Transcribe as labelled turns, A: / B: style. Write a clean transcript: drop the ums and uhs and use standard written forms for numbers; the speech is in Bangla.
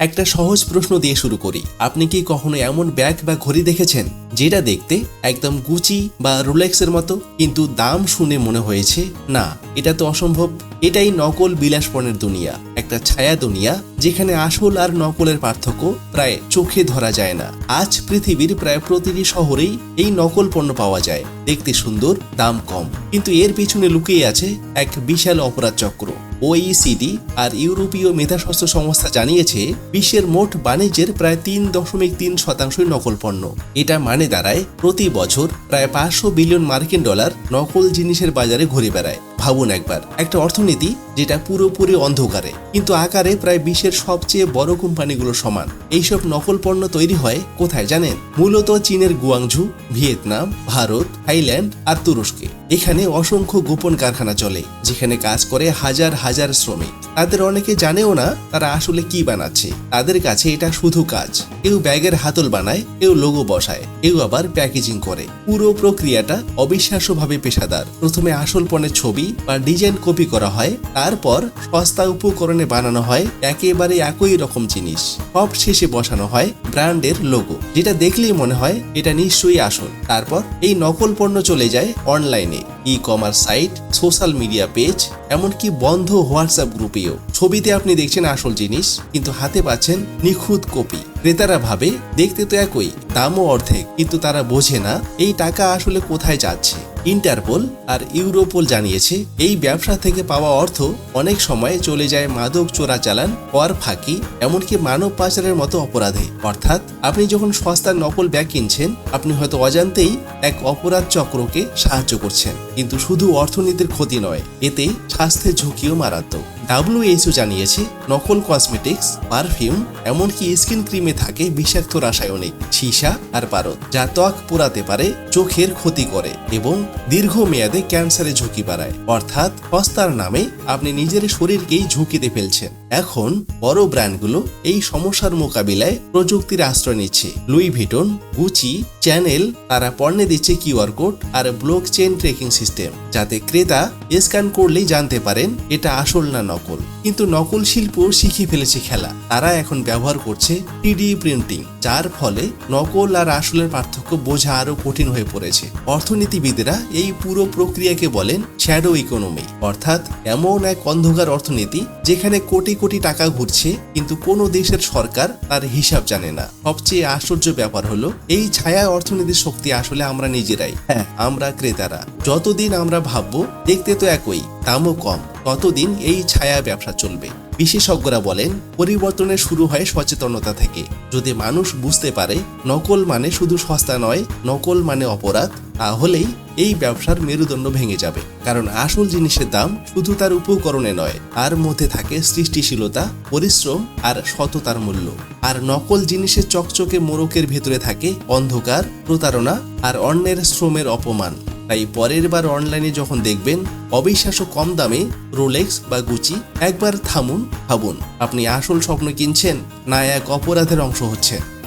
A: একটা সহজ প্রশ্ন দিয়ে শুরু করি। আপনি কি কখনো এমন ব্যাগ বা ঘড়ি দেখেছেন যেটা দেখতে একদম গুচি বা রোলেক্সের মতো, কিন্তু দাম শুনে মনে হয়েছে না, এটা তো অসম্ভব। এটাই নকল বিলাসপণের দুনিয়া, একটা ছায়া দুনিয়া যেখানে আসল আর নকলের পার্থক্য প্রায় চোখে ধরা যায় না। আজ পৃথিবীর প্রায় প্রতিটি শহরেই এই নকল পণ্য পাওয়া যায়, দেখতে সুন্দর, দাম কম, কিন্তু এর পিছনে লুকিয়ে আছে এক বিশাল অপরাধ চক্র। OECD আর ইউরোপীয় মেধাস্বাস্থ্য সংস্থা জানিয়েছে বিশ্বের মোট বাণিজ্যের প্রায় 3.3% নকল পণ্য। এটা মানে দাঁড়ায় প্রতি বছর প্রায় 500 বিলিয়ন মার্কিন ডলার নকল জিনিসের বাজারে ঘুরে বেড়ায়। ভাবুন একবার, একটা অর্থনীতি যেটা পুরোপুরি অন্ধকারে কিন্তু আকারে প্রায় বিশ্বের সবচেয়ে বড় কোম্পানিগুলো সমান। এইসব নকল পণ্য তৈরি হয় কোথায় জানেন? মূলত চীনের গুয়াংঝু, ভিয়েতনাম, ভারত, থাইল্যান্ড আর তুরস্কে। এখানে অসংখ্য গোপন কারখানা চলে যেখানে কাজ করে হাজার হাজার শ্রমিক। তাদের অনেকে জানেও না তারা আসলে কি বানাচ্ছে। তাদের কাছে এটা শুধু কাজ। কেউ ব্যাগের হাতল বানায়, কেউ লোগো বসায়, কেউ আবার প্যাকেজিং করে। পুরো প্রক্রিয়াটা অবিশ্বাস্যভাবে পেশাদার। প্রথমে আসল পণ্যের ছবি বা ডিজাইন কপি করা হয়, তারপর সস্তা উপকরণে বানানো হয় একেবারে একই রকম জিনিস। সব শেষে বসানো হয় ব্র্যান্ডের লোগো, যেটা দেখলেই মনে হয় এটা নিশ্চয়ই আসল। তারপর এই নকল পণ্য চলে যায় অনলাইনে, ecommerce site, social media page, এমনকি বন্ধ হোয়াটসঅ্যাপ গ্রুপেও। ছবিতে আপনি দেখছেন আসল জিনিস, কিন্তু হাতে পাচ্ছেন নিখুঁত কপি। ক্রেতারা ভাবে দেখতে তো একই, দামও অর্ধেক, কিন্তু তারা বোঝে না এই টাকা আসলে কোথায় যাচ্ছে। ইন্টারপোল আর ইউরোপোল জানিয়েছে এই ব্যবসা থেকে পাওয়া অর্থ অনেক সময় চলে যায় মাদক চোরাচালান, কর ফাঁকি, এমনকি মানব পাচারের মতো অপরাধে। অর্থাৎ আপনি যখন সস্তার নকল ব্যাগ কিনছেন, আপনি হয়তো অজান্তেই এক অপরাধ চক্রকে সাহায্য করছেন। কিন্তু শুধু অর্থনীতির ক্ষতি নয়, এতে স্বাস্থ্যের ঝুঁকিও মারাত্মক। WHO জানিয়েছে নকল কসমেটিক্স, পারফিউম, এমনকি স্কিন ক্রিমে থাকে বিষাক্ত রাসায়নিক, সীসা আর পারদ, যা ত্বক পোড়াতে পারে, চোখের ক্ষতি করে এবং দীর্ঘমেয়াদে ক্যান্সারের ঝুঁকি বাড়ায়। অর্থাৎ সস্তার নামে আপনি নিজের শরীরকেই ঝুঁকিতে ফেলছেন। এখন বড় ব্র্যান্ডগুলো এই সমস্যার মোকাবিলায় প্রযুক্তির আশ্রয় নিচ্ছে। লুই ভিটন, গুচি, চ্যানেল, তারা পণ্যে দিচ্ছে QR কোড আর ব্লক চেইন ট্রেকিং সিস্টেম, যাতে ক্রেতা স্ক্যান করলেই জানতে পারেন এটা আসল না নকল। কিন্তু নকল শিল্প শিখে ফেলেছে খেলা। তারা এখন ব্যবহার করছে 3D প্রিন্টিং, যার ফলে নকল আর আসলের পার্থক্য বোঝা আরো কঠিন হয়ে পড়েছে। অর্থনীতিবিদরা এই পুরো প্রক্রিয়াকে বলেন শ্যাডো ইকোনমি, অর্থাৎ এমন এক অন্ধকার অর্থনীতি যেখানে কোটি কোটি টাকা ঘুরছে, কিন্তু কোনো দেশের সরকার তার হিসাব জানে না। সবচেয়ে আশ্চর্য ব্যাপার হলো এই ছায়া অর্থনীতির শক্তি আসলে আমরা নিজেরাই। হ্যাঁ, আমরা ক্রেতারা। যতদিন আমরা ভাববো দেখতে তো একই, দামও কম, ততদিন এই ছায়া ব্যবসা চলবে। বিশেষজ্ঞরা বলেন পরিবর্তনের শুরু হয় সচেতনতা থেকে। যদি মানুষ বুঝতে পারে নকল মানে শুধু সস্তা নয়, নকল মানে অপরাধ, তাহলেই এই ব্যবসার মেরুদণ্ড ভেঙে যাবে। কারণ আসল জিনিসের দাম শুধু তার উপকরণে নয়, তার মধ্যে থাকে সৃষ্টিশীলতা, পরিশ্রম আর সততার মূল্য। আর নকল জিনিসের চকচকে মোড়কের ভেতরে থাকে অন্ধকার, প্রতারণা আর অন্যের শ্রমের অপমান। তাই পরের বার অনলাইনে যখন দেখবেন অবিশ্বাস্য কম দামে রোলেক্স বা গুচি, একবার থামুন, ভাবুন আপনি আসল স্বপ্ন কিনছেন না এক অপরাধের অংশ হচ্ছেন।